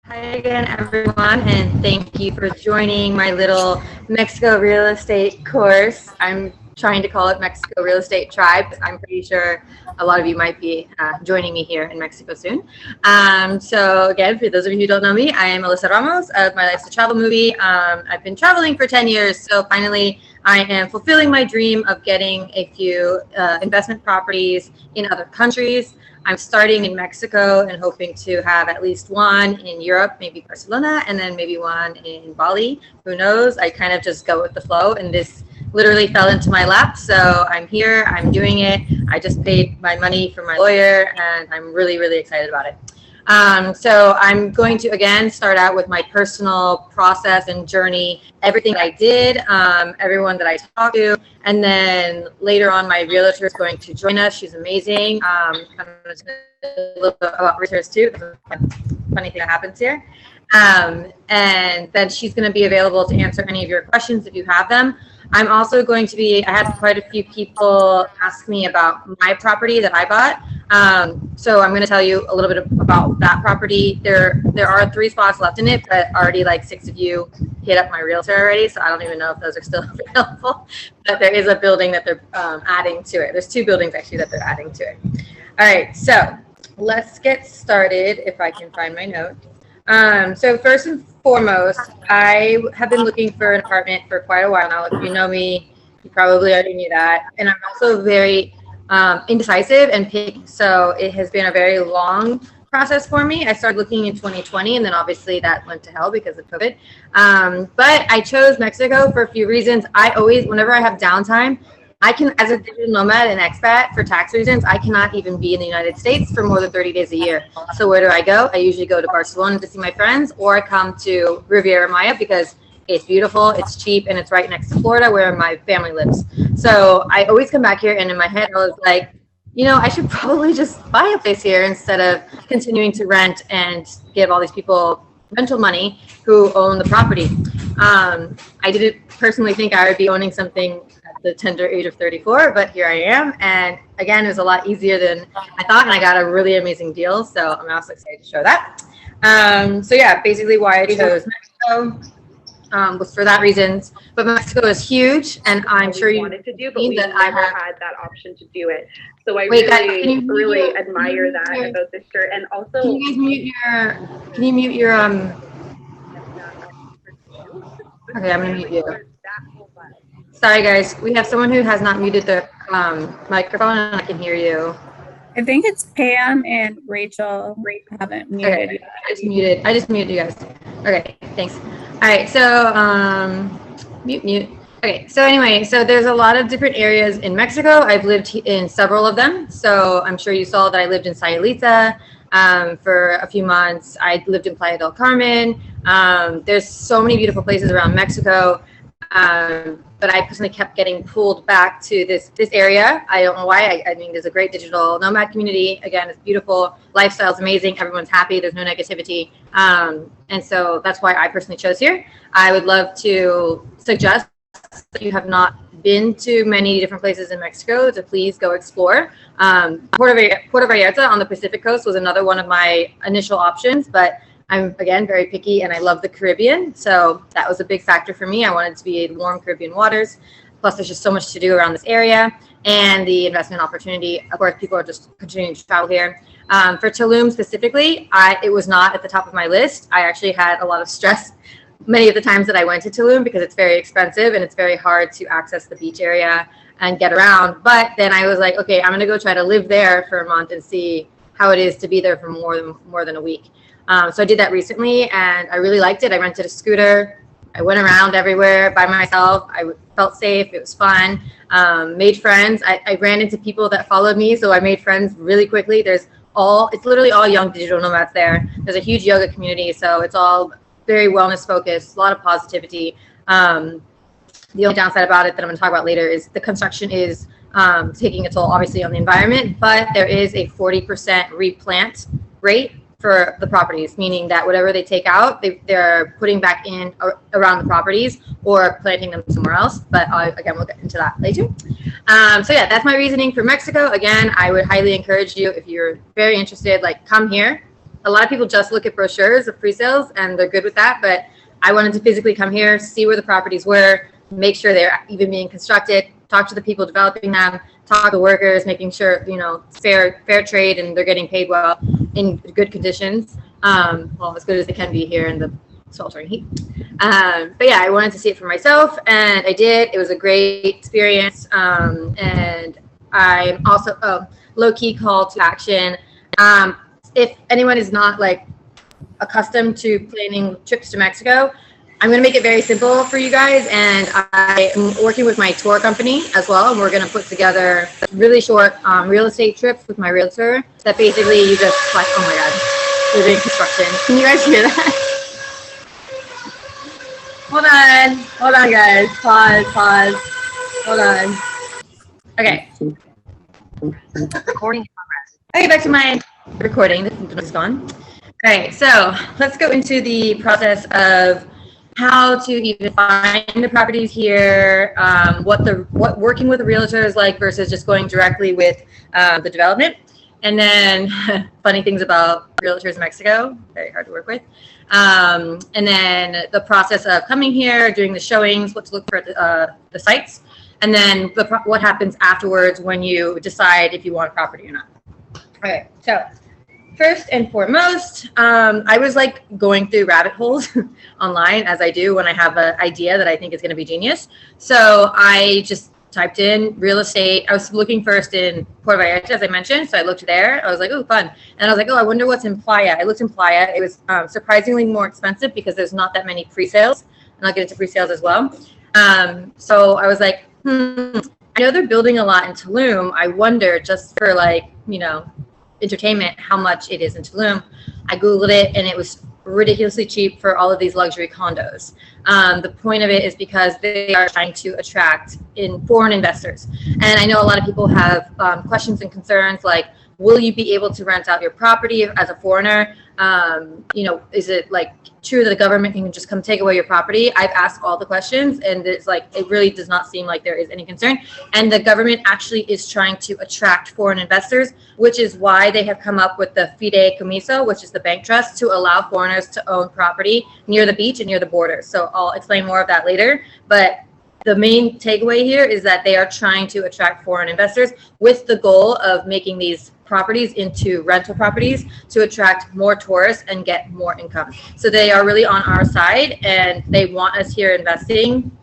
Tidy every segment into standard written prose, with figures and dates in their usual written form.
Hi again, everyone, and thank you for joining my little Mexico real estate course. I'm trying to call it Mexico Real Estate Tribe. I'm pretty sure a lot of you might be joining me here in Mexico soon. So again, for those of you who don't know me, I am Alyssa Ramos of My Life's a Travel Movie. I've been traveling for 10 years, so finally I am fulfilling my dream of getting a few investment properties in other countries. I'm starting in Mexico and hoping to have at least one in Europe, maybe Barcelona, and then maybe one in Bali. Who knows? I kind of just go with the flow, and this literally fell into my lap. So I'm here, I'm doing it. I just paid my money for my lawyer, and I'm really, really excited about it. So I'm going to, again, start out with my personal process and journey, everything that I did, everyone that I talked to, and then later on, my realtor is going to join us. She's amazing. I'm going to tell you a little bit about realtors too. Funny thing that happens here. And then she's going to be available to answer any of your questions if you have them. I'm also going to be, I had quite a few people ask me about my property that I bought. So I'm going to tell you a little bit about that property. There are 3 spots left in it, but already like 6 of you hit up my realtor already. So I don't even know if those are still available, but there is a building that they're adding to it. There's 2 buildings actually that they're adding to it. All right, so let's get started if I can find my note. So first and foremost, I have been looking for an apartment for quite a while now. If you know me, you probably already knew that. And I'm also very indecisive and picky. So it has been a very long process for me. I started looking in 2020, and then obviously that went to hell because of COVID. But I chose Mexico for a few reasons. I always, whenever I have downtime, I can, as a digital nomad and expat for tax reasons, I cannot even be in the United States for more than 30 days a year. So where do I go? I usually go to Barcelona to see my friends, or I come to Riviera Maya because it's beautiful, it's cheap, and it's right next to Florida where my family lives. So I always come back here, and in my head I was like, you know, I should probably just buy a place here instead of continuing to rent and give all these people rental money who own the property. I didn't personally think I would be owning something at the tender age of 34, but here I am. And again, it was a lot easier than I thought, and I got a really amazing deal. So I'm also excited to show that. So yeah, basically why I chose Mexico was for that reasons. But Mexico is huge, and I'm sure you wanted to do, but we never had that option to do it. So I really admire that about this shirt. And also, can you guys mute your? Can you mute your Okay, I'm gonna mute you. Sorry, guys. We have someone who has not muted their microphone, and I can hear you. I think it's Pam and Rachel. Haven't muted. Okay, I just muted you guys. Okay, thanks. All right, so mute. Okay, so anyway, so there's a lot of different areas in Mexico. I've lived in several of them. So I'm sure you saw that I lived in Sayulita for a few months. I lived in Playa del Carmen. There's so many beautiful places around Mexico. But I personally kept getting pulled back to this area. I don't know why. I mean, there's a great digital nomad community. Again, it's beautiful. Lifestyle's amazing. Everyone's happy. There's no negativity. And so that's why I personally chose here. I would love to suggest that you have not been to many different places in Mexico to please go explore. Puerto Vallarta on the Pacific coast was another one of my initial options, but I'm, again, very picky, and I love the Caribbean. So that was a big factor for me. I wanted to be in warm Caribbean waters. Plus, there's just so much to do around this area. And the investment opportunity, of course, people are just continuing to travel here. For Tulum specifically, it was not at the top of my list. I actually had a lot of stress many of the times that I went to Tulum because it's very expensive and it's very hard to access the beach area and get around. But then I was like, okay, I'm going to go try to live there for a month and see how it is to be there for more than a week. So I did that recently, and I really liked it. I rented a scooter. I went around everywhere by myself. I felt safe. It was fun. Made friends. I ran into people that followed me, so I made friends really quickly. It's literally all young digital nomads there. There's a huge yoga community, so it's all very wellness focused, a lot of positivity. The only downside about it that I'm going to talk about later is the construction is taking a toll, obviously, on the environment, but there is a 40% replant rate for the properties, meaning that whatever they take out, they're putting back in around the properties or planting them somewhere else. But again, we'll get into that later. So yeah, that's my reasoning for Mexico. Again, I would highly encourage you, if you're very interested, like, come here. a lot of people just look at brochures of pre-sales and they're good with that, but I wanted to physically come here, see where the properties were, make sure they're even being constructed, talk to the people developing them, talk to the workers, making sure, you know, fair trade and they're getting paid well in good conditions. Well, as good as they can be here in the sweltering heat. But yeah, I wanted to see it for myself and I did. It was a great experience. And I'm also low-key call to action. If anyone is not like accustomed to planning trips to Mexico, I'm going to make it very simple for you guys, and I am working with my tour company as well, and we're going to put together really short real estate trips with my realtor that basically you just like, oh my God, we're doing construction. Can you guys hear that? Hold on guys, pause, hold on. Okay. Recording in progress. Okay, back to my recording, this is gone. Okay, so let's go into the process of how to even find the properties here, what working with a realtor is like versus just going directly with the development. And then funny things about realtors in Mexico, very hard to work with. And then the process of coming here, doing the showings, what to look for at the sites, and then what happens afterwards when you decide if you want a property or not. Okay, so first and foremost, I was like going through rabbit holes online, as I do when I have an idea that I think is going to be genius. So I just typed in real estate. I was looking first in Puerto Vallarta, as I mentioned. So I looked there. I was like, oh, fun. And I was like, oh, I wonder what's in Playa. I looked in Playa. It was surprisingly more expensive because there's not that many pre-sales. And I'll get into pre-sales as well. So I was like, I know they're building a lot in Tulum. I wonder, just for like, you know, entertainment, how much it is in Tulum. I Googled it and it was ridiculously cheap for all of these luxury condos. The point of it is because they are trying to attract in foreign investors. And I know a lot of people have questions and concerns like, will you be able to rent out your property as a foreigner? You know, is it like true that the government can just come take away your property? I've asked all the questions and it's like, it really does not seem like there is any concern. And the government actually is trying to attract foreign investors, which is why they have come up with the fideicomiso, which is the bank trust to allow foreigners to own property near the beach and near the border. So I'll explain more of that later. But the main takeaway here is that they are trying to attract foreign investors with the goal of making these properties into rental properties to attract more tourists and get more income. So they are really on our side and they want us here investing.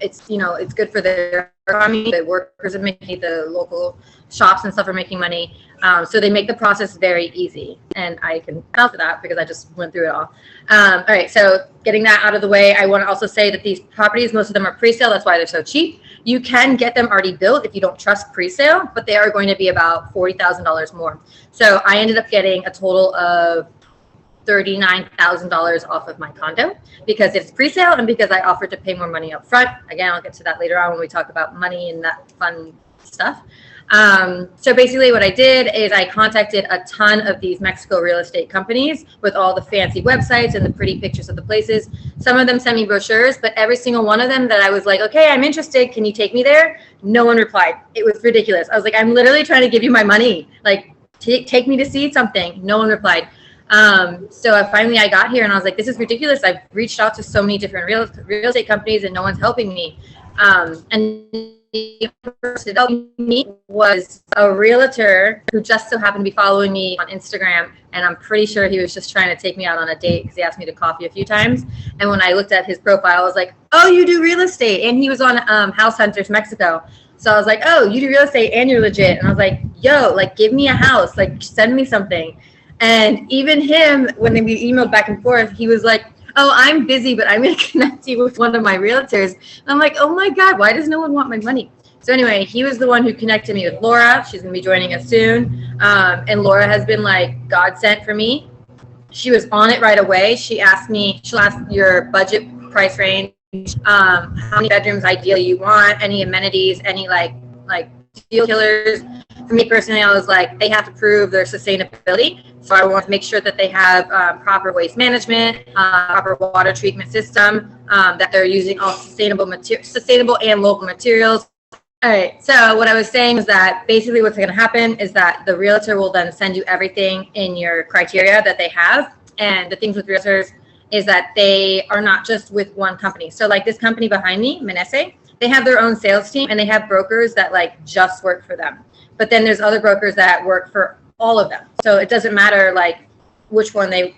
It's, you know, it's good for their economy. The workers are making, the local shops and stuff are making money. So they make the process very easy. And I can vouch for that because I just went through it all. All right, so getting that out of the way, I want to also say that these properties, most of them are pre-sale. That's why they're so cheap. You can get them already built if you don't trust pre-sale, but they are going to be about $40,000 more. So I ended up getting a total of $39,000 off of my condo because it's pre-sale and because I offered to pay more money up front. Again, I'll get to that later on when we talk about money and that fun stuff. So basically what I did is I contacted a ton of these Mexico real estate companies with all the fancy websites and the pretty pictures of the places. Some of them sent me brochures, but every single one of them that I was like, okay, I'm interested. Can you take me there? No one replied. It was ridiculous. I was like, I'm literally trying to give you my money. Like, take me to see something. No one replied. So finally I got here and I was like, this is ridiculous. I've reached out to so many different real estate companies and no one's helping me. And the person that helped me was a realtor who just so happened to be following me on Instagram. And I'm pretty sure he was just trying to take me out on a date because he asked me to coffee a few times. And when I looked at his profile, I was like, oh, you do real estate. And he was on House Hunters Mexico. So I was like, oh, you do real estate and you're legit. And I was like, yo, like, give me a house, like, send me something. And even him, when we emailed back and forth, he was like, oh, I'm busy, but I'm going to connect you with one of my realtors. And I'm like, oh my God, why does no one want my money? So anyway, he was the one who connected me with Laura. She's going to be joining us soon. And Laura has been like God sent for me. She was on it right away. She'll ask your budget price range, how many bedrooms ideally you want, any amenities, any like deal killers. For me personally, I was like, they have to prove their sustainability. So I want to make sure that they have proper waste management, proper water treatment system, that they're using all sustainable and local materials, All right. So what I was saying is that basically what's going to happen is that the realtor will then send you everything in your criteria that they have. And the things with realtors is that they are not just with one company. So like this company behind me, Manesse, they have their own sales team and they have brokers that like just work for them. But then there's other brokers that work for all of them. So it doesn't matter like which one they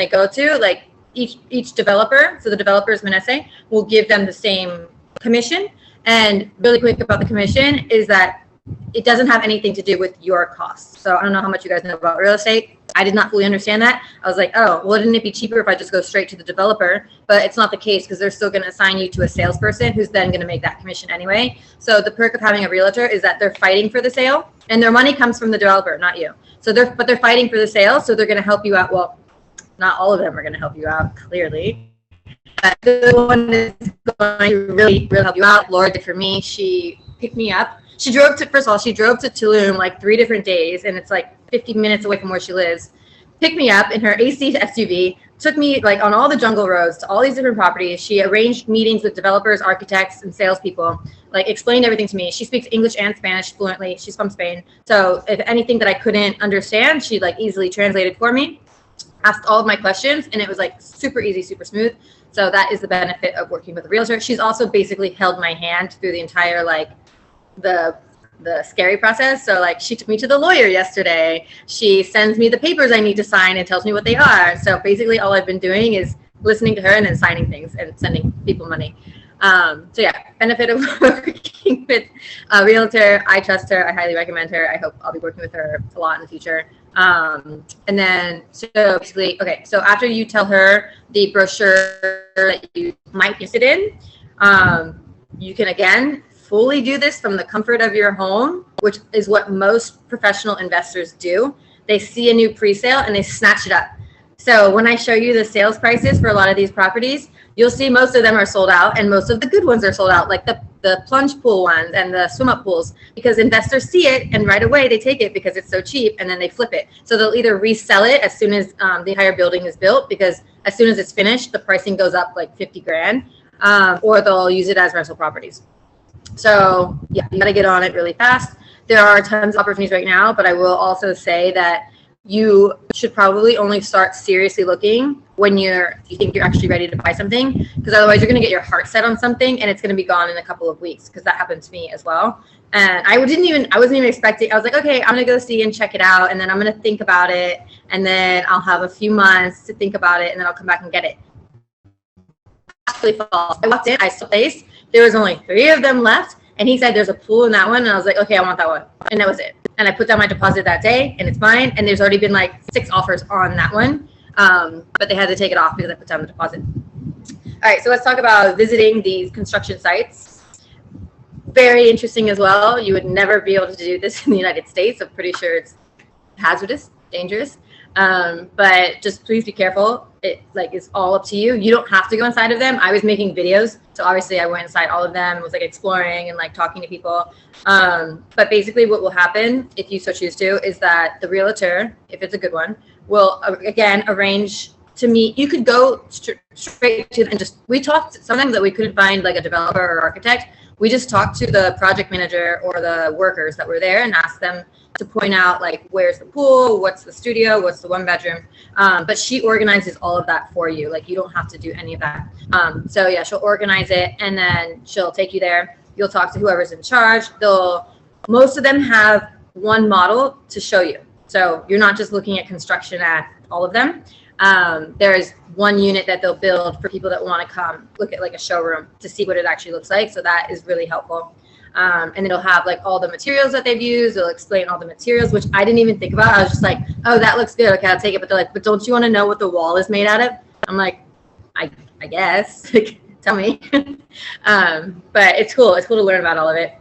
go to. Like each developer, so the developers Manesse will give them the same commission. And really quick about the commission is that it doesn't have anything to do with your costs. So I don't know how much you guys know about real estate. I did not fully understand that. I was like, oh, wouldn't it be cheaper if I just go straight to the developer? But it's not the case because they're still going to assign you to a salesperson who's then going to make that commission anyway. So the perk of having a realtor is that they're fighting for the sale and their money comes from the developer, not you. So they're fighting for the sale. So they're going to help you out. Well, not all of them are going to help you out, clearly. The one is going to really help you out. Laura did for me. She picked me up. She drove to Tulum like 3 different days, and it's like 50 minutes away from where she lives. Picked me up in her AC SUV, took me like on all the jungle roads to all these different properties. She arranged meetings with developers, architects, and salespeople, like explained everything to me. She speaks English and Spanish fluently. She's from Spain. So if anything that I couldn't understand, she like easily translated for me, asked all of my questions, and it was like super easy, super smooth. So that is the benefit of working with a realtor. She's also basically held my hand through the entire like the scary process. So like she took me to the lawyer yesterday. She sends me the papers I need to sign and tells me what they are. So basically all I've been doing is listening to her and then signing things and sending people money. So yeah, benefit of working with a realtor. I trust her. I highly recommend her. I hope I'll be working with her a lot in the future. And then so basically, okay, so after you tell her the brochure that you might be interested in, you can again fully do this from the comfort of your home, which is what most professional investors do. They see a new pre-sale and they snatch it up. So when I show you the sales prices for a lot of these properties, you'll see most of them are sold out and most of the good ones are sold out, like the plunge pool ones and the swim up pools, because investors see it and right away they take it because it's so cheap and then they flip it. So they'll either resell it as soon as the entire building is built, because as soon as it's finished, the pricing goes up like 50 grand, or they'll use it as rental properties. So yeah, you gotta get on it really fast. There are tons of opportunities right now, but I will also say that you should probably only start seriously looking when you think you're actually ready to buy something, because otherwise you're going to get your heart set on something and it's going to be gone in a couple of weeks, because that happened to me as well. And I wasn't even expecting. I was like, okay, I'm going to go see and check it out, and then I'm going to think about it, and then I'll have a few months to think about it, and then I'll come back and get it. Actually, false. I walked in, I saw a place. There was only 3 of them left, and he said there's a pool in that one, and I was like, okay, I want that one, and that was it. And I put down my deposit that day, and it's mine. And there's already been like 6 offers on that one, but they had to take it off because I put down the deposit. All right, so let's talk about visiting these construction sites. Very interesting as well. You would never be able to do this in the United States. I'm pretty sure it's hazardous, dangerous. But just please be careful. It like is all up to you. You don't have to go inside of them. I was making videos, so obviously I went inside all of them and was like exploring and like talking to people. But basically what will happen, if you so choose to, is that the realtor, if it's a good one, will again arrange to meet. You could go straight to and just, we talked sometimes that we couldn't find like a developer or architect. We just talked to the project manager or the workers that were there and asked them to point out like where's the pool, what's the studio, what's the 1 bedroom. But she organizes all of that for you. Like you don't have to do any of that. So yeah, she'll organize it and then she'll take you there. You'll talk to whoever's in charge. Most of them have one model to show you. So you're not just looking at construction at all of them. There's one unit that they'll build for people that want to come look at like a showroom to see what it actually looks like. So that is really helpful. And it'll have like all the materials that they've used. It'll explain all the materials, which I didn't even think about. I was just like, oh, that looks good. Okay, I'll take it. But they're like, but don't you want to know what the wall is made out of? I'm like, I guess. Tell me. But it's cool. It's cool to learn about all of it.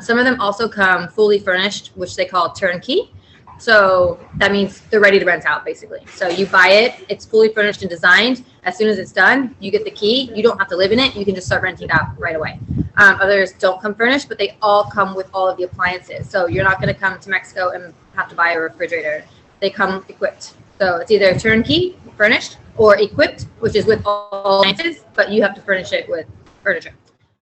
Some of them also come fully furnished, which they call turnkey. So that means they're ready to rent out, basically. So you buy it, it's fully furnished and designed. As soon as it's done, you get the key. You don't have to live in it. You can just start renting it out right away. Others don't come furnished, but they all come with all of the appliances. So you're not going to come to Mexico and have to buy a refrigerator. They come equipped. So it's either turnkey, furnished, or equipped, which is with all appliances, but you have to furnish it with furniture.